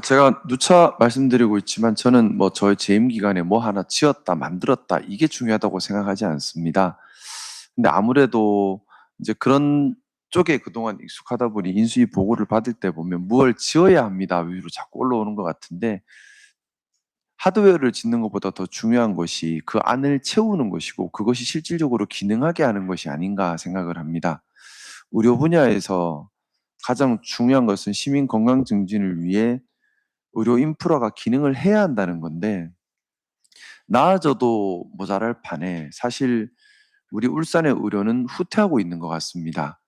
제가 누차 말씀드리고 있지만 저는 저의 재임 기간에 뭐 하나 지었다, 만들었다 이게 중요하다고 생각하지 않습니다. 근데 아무래도 이제 그런 쪽에 그동안 익숙하다 보니 인수위 보고를 받을 때 보면 "무엇을 지어야 합니다." 위로 자꾸 올라오는 것 같은데 하드웨어를 짓는 것보다 더 중요한 것이 그 안을 채우는 것이고 그것이 실질적으로 기능하게 하는 것이 아닌가 생각을 합니다. 의료 분야에서 가장 중요한 것은 시민 건강 증진을 위해 의료 인프라가 기능을 해야 한다는 건데 나아져도 모자랄 판에 사실 우리 울산의 의료는 후퇴하고 있는 것 같습니다.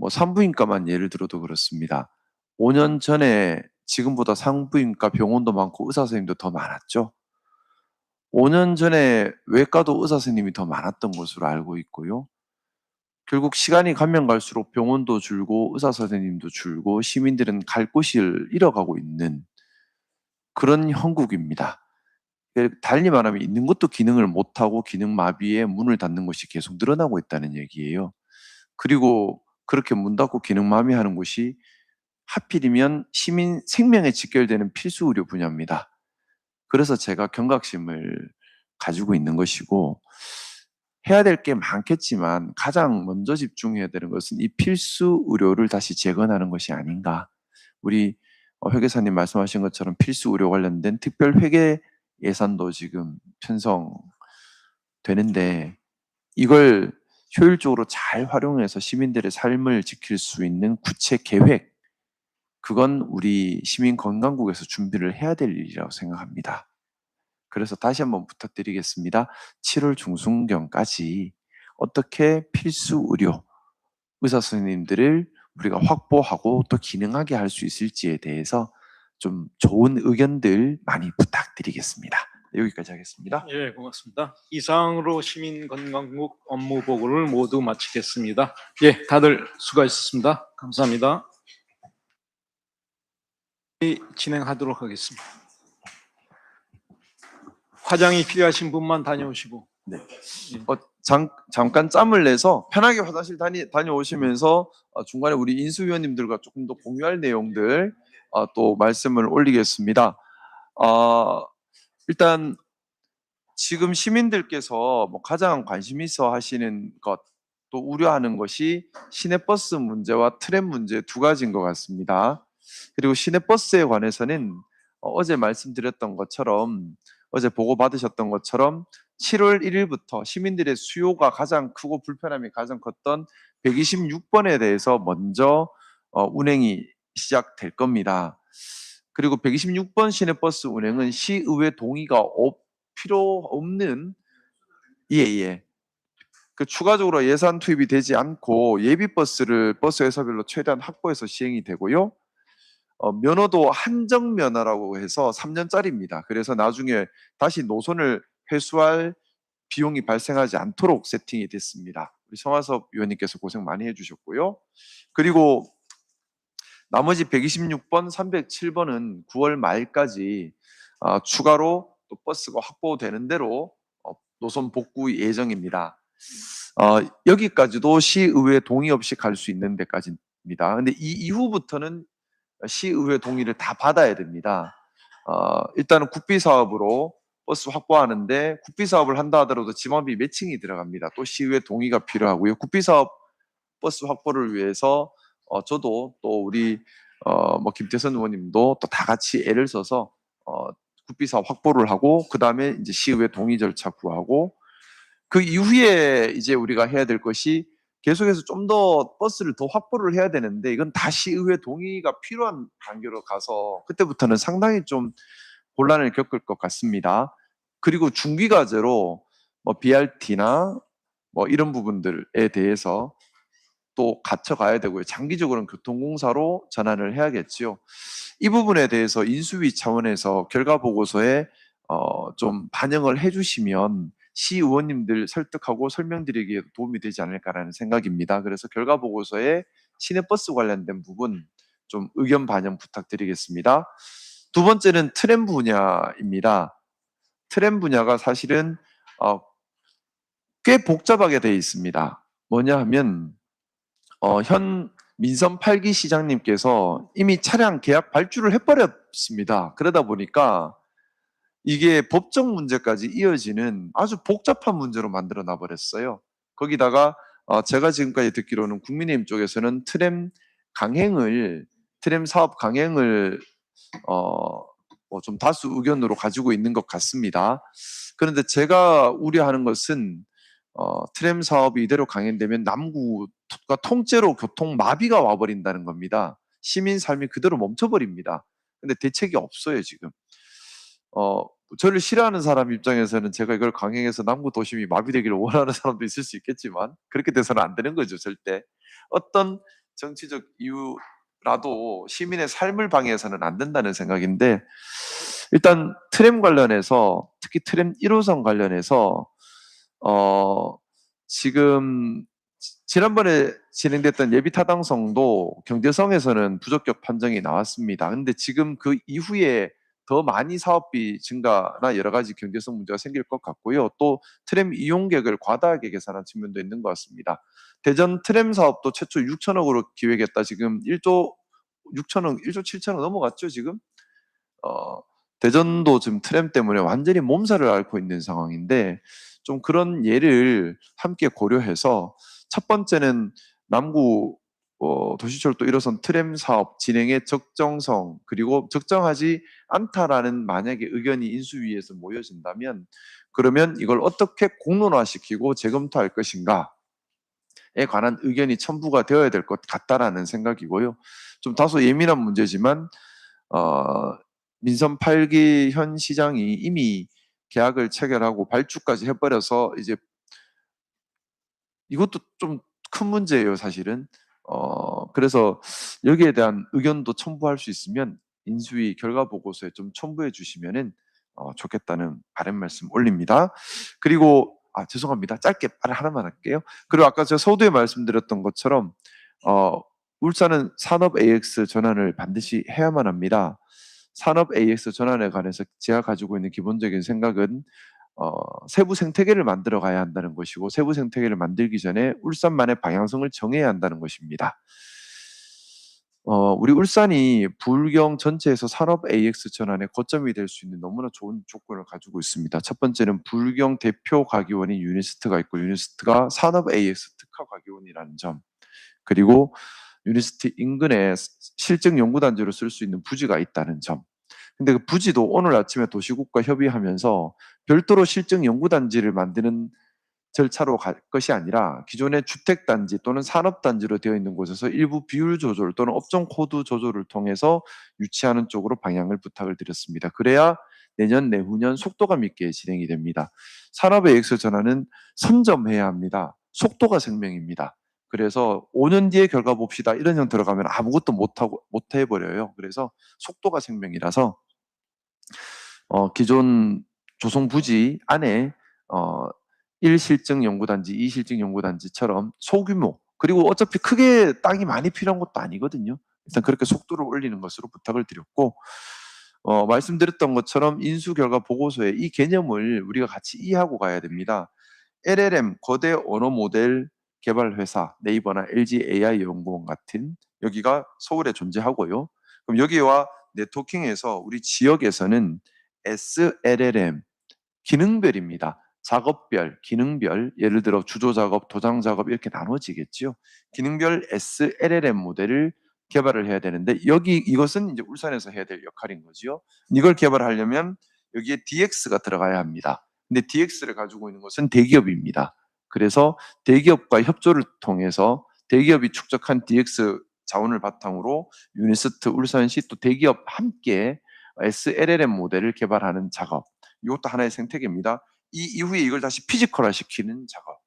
산부인과만 예를 들어도 그렇습니다. 5년 전에 지금보다 산부인과 병원도 많고 의사 선생님도 더 많았죠. 5년 전에 외과도 의사 선생님이 더 많았던 것으로 알고 있고요. 결국 시간이 가면 갈수록 병원도 줄고 의사 선생님도 줄고 시민들은 갈 곳을 잃어가고 있는 그런 형국입니다. 달리 말하면 있는 것도 기능을 못하고 기능 마비에 문을 닫는 것이 계속 늘어나고 있다는 얘기예요. 그리고 그렇게 문 닫고 기능 마비하는 곳이 하필이면 시민 생명에 직결되는 필수 의료 분야입니다. 그래서 제가 경각심을 가지고 있는 것이고 해야 될 게 많겠지만 가장 먼저 집중해야 되는 것은 이 필수 의료를 다시 재건하는 것이 아닌가. 우리 회계사님 말씀하신 것처럼 필수 의료 관련된 특별 회계 예산도 지금 편성되는데 이걸 효율적으로 잘 활용해서 시민들의 삶을 지킬 수 있는 구체 계획, 그건 우리 시민건강국에서 준비를 해야 될 일이라고 생각합니다. 그래서 다시 한번 부탁드리겠습니다. 7월 중순경까지 어떻게 필수 의료, 의사 선생님들을 우리가 확보하고 또 기능하게 할 수 있을지에 대해서 좀 좋은 의견들 많이 부탁드리겠습니다. 여기까지 하겠습니다. 예, 고맙습니다. 이상으로 시민건강국 업무 보고를 모두 마치겠습니다. 예, 다들 수고하셨습니다. 감사합니다. 진행하도록 하겠습니다. 화장이 필요하신 분만 다녀오시고. 네. 잠깐 짬을 내서 편하게 화장실 다녀오시면서 중간에 우리 인수위원님들과 조금 더 공유할 내용들 또 말씀을 올리겠습니다. 일단 지금 시민들께서 가장 관심 있어 하시는 것, 또 우려하는 것이 시내버스 문제와 트램 문제 두 가지인 것 같습니다. 그리고 시내버스에 관해서는 어제 말씀드렸던 것처럼 어제 보고받으셨던 것처럼 7월 1일부터 시민들의 수요가 가장 크고 불편함이 가장 컸던 126번에 대해서 먼저 운행이 시작될 겁니다. 그리고 126번 시내버스 운행은 시의회 동의가 필요 없는 예. 그 추가적으로 예산 투입이 되지 않고 예비 버스를 버스 회사별로 최대한 확보해서 시행이 되고요. 면허도 한정 면허라고 해서 3년짜리입니다. 그래서 나중에 다시 노선을 회수할 비용이 발생하지 않도록 세팅이 됐습니다. 우리 성화섭 의원님께서 고생 많이 해주셨고요. 그리고 나머지 126번, 307번은 9월 말까지 추가로 또 버스가 확보되는 대로 노선 복구 예정입니다. 여기까지도 시의회 동의 없이 갈 수 있는 데까지입니다. 근데 이 이후부터는 시의회 동의를 다 받아야 됩니다. 일단은 국비 사업으로 버스 확보하는데 국비 사업을 한다 하더라도 지원비 매칭이 들어갑니다. 또 시의회 동의가 필요하고요. 국비 사업 버스 확보를 위해서 저도 또 우리 김태선 의원님도 또 다 같이 애를 써서 국비 사업 확보를 하고 그 다음에 이제 시의회 동의 절차 구하고 그 이후에 이제 우리가 해야 될 것이 계속해서 좀 더 버스를 더 확보를 해야 되는데 이건 다시 의회 동의가 필요한 단계로 가서 그때부터는 상당히 좀 곤란을 겪을 것 같습니다. 그리고 중기 과제로 BRT나 이런 부분들에 대해서 또 갖춰가야 되고요. 장기적으로는 교통공사로 전환을 해야겠지요. 이 부분에 대해서 인수위 차원에서 결과 보고서에 좀 반영을 해주시면 시의원님들 설득하고 설명드리기에 도움이 되지 않을까라는 생각입니다. 그래서 결과 보고서에 시내버스 관련된 부분 좀 의견 반영 부탁드리겠습니다. 두 번째는 트램 분야입니다. 트램 분야가 사실은 꽤 복잡하게 되어 있습니다. 뭐냐 하면 현 민선 8기 시장님께서 이미 차량 계약 발주를 해버렸 어렵습니다. 그러다 보니까 이게 법적 문제까지 이어지는 아주 복잡한 문제로 만들어 놔 버렸어요. 거기다가 제가 지금까지 듣기로는 국민의힘 쪽에서는 트램 사업 강행을 좀 다수 의견으로 가지고 있는 것 같습니다. 그런데 제가 우려하는 것은 트램 사업이 이대로 강행되면 남구가 통째로 교통 마비가 와버린다는 겁니다. 시민 삶이 그대로 멈춰버립니다. 근데 대책이 없어요, 지금. 저를 싫어하는 사람 입장에서는 제가 이걸 강행해서 남구 도심이 마비되기를 원하는 사람도 있을 수 있겠지만 그렇게 돼서는 안 되는 거죠, 절대. 어떤 정치적 이유라도 시민의 삶을 방해해서는 안 된다는 생각인데, 일단 트램 관련해서, 특히 트램 1호선 관련해서 지금 지난번에 진행됐던 예비 타당성도 경제성에서는 부적격 판정이 나왔습니다. 근데 지금 그 이후에 더 많이 사업비 증가나 여러 가지 경제성 문제가 생길 것 같고요. 또 트램 이용객을 과다하게 계산한 측면도 있는 것 같습니다. 대전 트램 사업도 최초 6천억으로 기획했다. 지금 1조 6천억, 1조 7천억 넘어갔죠, 지금? 어, 대전도 지금 트램 때문에 완전히 몸살을 앓고 있는 상황인데, 좀 그런 예를 함께 고려해서 첫 번째는 남구 도시철도 1호선 트램 사업 진행의 적정성, 그리고 적정하지 않다라는 만약에 의견이 인수위에서 모여진다면, 그러면 이걸 어떻게 공론화시키고 재검토할 것인가에 관한 의견이 첨부가 되어야 될 것 같다라는 생각이고요. 좀 다소 예민한 문제지만 어, 민선 8기 현 시장이 이미 계약을 체결하고 발주까지 해버려서 이제 이것도 좀 큰 문제예요, 사실은. 그래서 여기에 대한 의견도 첨부할 수 있으면 인수위 결과 보고서에 좀 첨부해 주시면은 좋겠다는 바람 말씀 올립니다. 그리고 죄송합니다. 짧게 말 하나만 할게요. 그리고 아까 제가 서두에 말씀드렸던 것처럼 울산은 산업 AX 전환을 반드시 해야만 합니다. 산업 AX 전환에 관해서 제가 가지고 있는 기본적인 생각은 세부 생태계를 만들어 가야 한다는 것이고, 세부 생태계를 만들기 전에 울산만의 방향성을 정해야 한다는 것입니다. 우리 울산이 부울경 전체에서 산업 AX 전환의 거점이 될 수 있는 너무나 좋은 조건을 가지고 있습니다. 첫 번째는 부울경 대표 과기원인 유니스트가 있고, 유니스트가 산업 AX 특화 과기원이라는 점, 그리고 유니스트 인근에 실증 연구단지로 쓸 수 있는 부지가 있다는 점. 근데 그 부지도 오늘 아침에 도시국과 협의하면서 별도로 실증 연구단지를 만드는 절차로 갈 것이 아니라 기존의 주택단지 또는 산업단지로 되어 있는 곳에서 일부 비율 조절 또는 업종 코드 조절을 통해서 유치하는 쪽으로 방향을 부탁을 드렸습니다. 그래야 내년 내후년 속도감 있게 진행이 됩니다. 산업의 엑스 전환은 선점해야 합니다. 속도가 생명입니다. 그래서 5년 뒤에 결과 봅시다 이런 형태로 가면 아무것도 못 해버려요. 그래서 속도가 생명이라서 기존 조성 부지 안에 1실증 연구단지, 2실증 연구단지처럼 소규모, 그리고 어차피 크게 땅이 많이 필요한 것도 아니거든요. 일단 그렇게 속도를 올리는 것으로 부탁을 드렸고, 말씀드렸던 것처럼 인수 결과 보고서에 이 개념을 우리가 같이 이해하고 가야 됩니다. LLM, 거대 언어 모델 개발 회사, 네이버나 LG AI 연구원 같은 여기가 서울에 존재하고요. 그럼 여기와 네트워킹에서 우리 지역에서는 SLLM, 기능별입니다. 작업별, 기능별, 예를 들어 주조 작업, 도장 작업 이렇게 나눠지겠죠. 기능별 SLLM 모델을 개발을 해야 되는데 이것은 이제 울산에서 해야 될 역할인 거지요. 이걸 개발하려면 여기에 DX가 들어가야 합니다. 근데 DX를 가지고 있는 것은 대기업입니다. 그래서 대기업과 협조를 통해서 대기업이 축적한 DX 자원을 바탕으로 유니스트, 울산시 또 대기업 함께 SLLM 모델을 개발하는 작업. 이것도 하나의 생태계입니다. 이 이후에 이걸 다시 피지컬화 시키는 작업.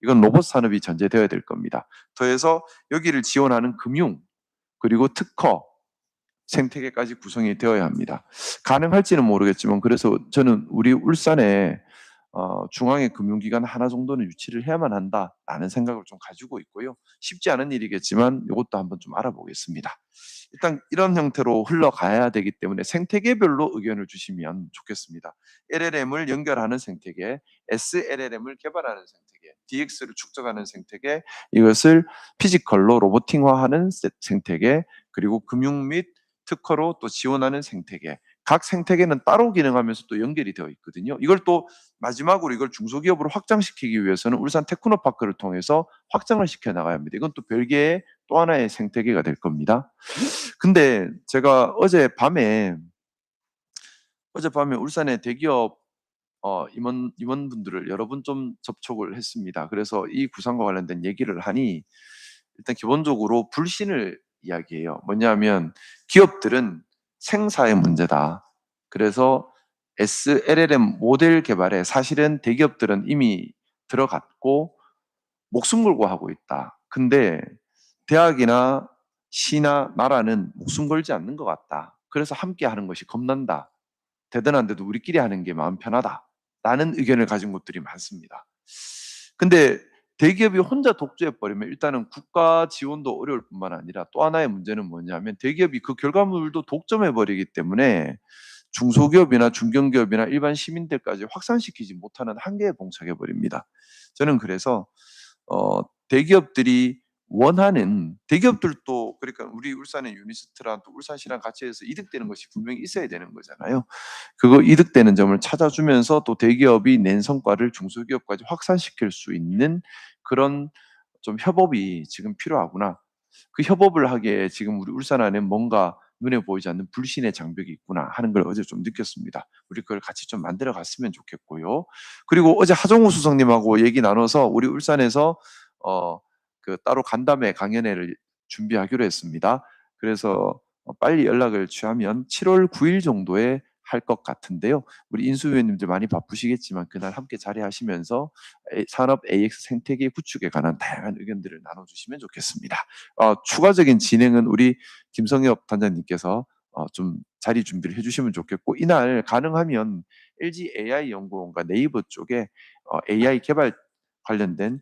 이건 로봇 산업이 전제되어야 될 겁니다. 더해서 여기를 지원하는 금융, 그리고 특허, 생태계까지 구성이 되어야 합니다. 가능할지는 모르겠지만 그래서 저는 우리 울산에 중앙의 금융기관 하나 정도는 유치를 해야만 한다라는 생각을 좀 가지고 있고요. 쉽지 않은 일이겠지만 이것도 한번 좀 알아보겠습니다. 일단 이런 형태로 흘러가야 되기 때문에 생태계별로 의견을 주시면 좋겠습니다. LLM을 연결하는 생태계, SLLM을 개발하는 생태계, DX를 축적하는 생태계, 이것을 피지컬로 로보팅화하는 생태계, 그리고 금융 및 특허로 또 지원하는 생태계, 각 생태계는 따로 기능하면서 또 연결이 되어 있거든요. 이걸 또 마지막으로 이걸 중소기업으로 확장시키기 위해서는 울산 테크노파크를 통해서 확장을 시켜 나가야 합니다. 이건 또 별개의 또 하나의 생태계가 될 겁니다. 근데 제가 어젯밤에 울산의 대기업 임원분들을 여러 분 좀 접촉을 했습니다. 그래서 이 구상과 관련된 얘기를 하니 일단 기본적으로 불신을 이야기해요. 뭐냐면 기업들은 생사의 문제다. 그래서 SLLM 모델 개발에 사실은 대기업들은 이미 들어갔고 목숨 걸고 하고 있다. 근데 대학이나 시나 나라는 목숨 걸지 않는 것 같다. 그래서 함께 하는 것이 겁난다. 대단한데도 우리끼리 하는 게 마음 편하다. 라는 의견을 가진 곳들이 많습니다. 근데 대기업이 혼자 독주해버리면 일단은 국가 지원도 어려울 뿐만 아니라 또 하나의 문제는 뭐냐면 대기업이 그 결과물도 독점해버리기 때문에 중소기업이나 중견기업이나 일반 시민들까지 확산시키지 못하는 한계에 봉착해버립니다. 저는 그래서 대기업들이 원하는 대기업들도 그러니까 우리 울산의 유니스트랑 또 울산시랑 같이 해서 이득되는 것이 분명히 있어야 되는 거잖아요. 그거 이득되는 점을 찾아주면서 또 대기업이 낸 성과를 중소기업까지 확산시킬 수 있는 그런 좀 협업이 지금 필요하구나. 그 협업을 하기에 지금 우리 울산 안에 뭔가 눈에 보이지 않는 불신의 장벽이 있구나 하는 걸 어제 좀 느꼈습니다. 우리 그걸 같이 좀 만들어 갔으면 좋겠고요. 그리고 어제 하정우 수석님하고 얘기 나눠서 우리 울산에서 그 따로 간담회 강연회를 준비하기로 했습니다. 그래서 빨리 연락을 취하면 7월 9일 정도에 할 것 같은데요. 우리 인수위원님들 많이 바쁘시겠지만 그날 함께 자리하시면서 산업 AX 생태계 구축에 관한 다양한 의견들을 나눠주시면 좋겠습니다. 추가적인 진행은 우리 김성엽 단장님께서 좀 자리 준비를 해주시면 좋겠고 이날 가능하면 LG AI 연구원과 네이버 쪽에 AI 개발 관련된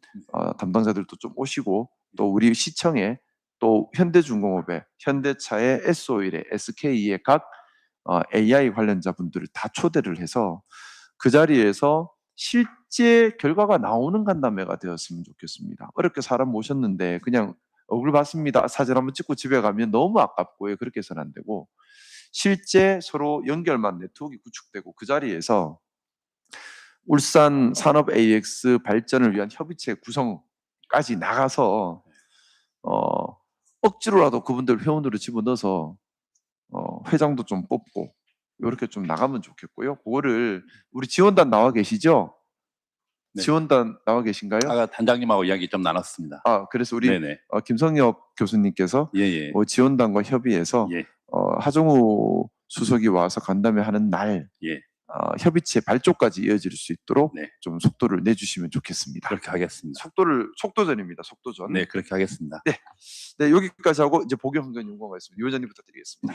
담당자들도 좀 오시고 또 우리 시청에 또 현대중공업의 현대차의 S-오일의 SK의 각 AI 관련자분들을 다 초대를 해서 그 자리에서 실제 결과가 나오는 간담회가 되었으면 좋겠습니다. 어렵게 사람 모셨는데 그냥 얼굴 봤습니다. 사진 한번 찍고 집에 가면 너무 아깝고요. 그렇게 해서는 안 되고 실제 서로 연결만 네트워크가 구축되고 그 자리에서 울산 산업 AX 발전을 위한 협의체 구성까지 나가서 억지로라도 그분들 회원으로 집어넣어서 회장도 좀 뽑고 이렇게 좀 나가면 좋겠고요. 그거를 우리 지원단 나와 계시죠? 네. 지원단 나와 계신가요? 아까 단장님하고 이야기 좀 나눴습니다. 그래서 우리 네네. 김성엽 교수님께서 예예. 지원단과 협의해서 예. 하정우 수석이 와서 간담회 하는 날 예. 협의체 발족까지 이어질 수 있도록 네. 좀 속도를 내주시면 좋겠습니다. 그렇게 하겠습니다. 속도전입니다. 속도전. 네, 그렇게 하겠습니다. 네, 여기까지 하고 이제 복용환경연구원가 있습니다. 위원장님 부탁드리겠습니다.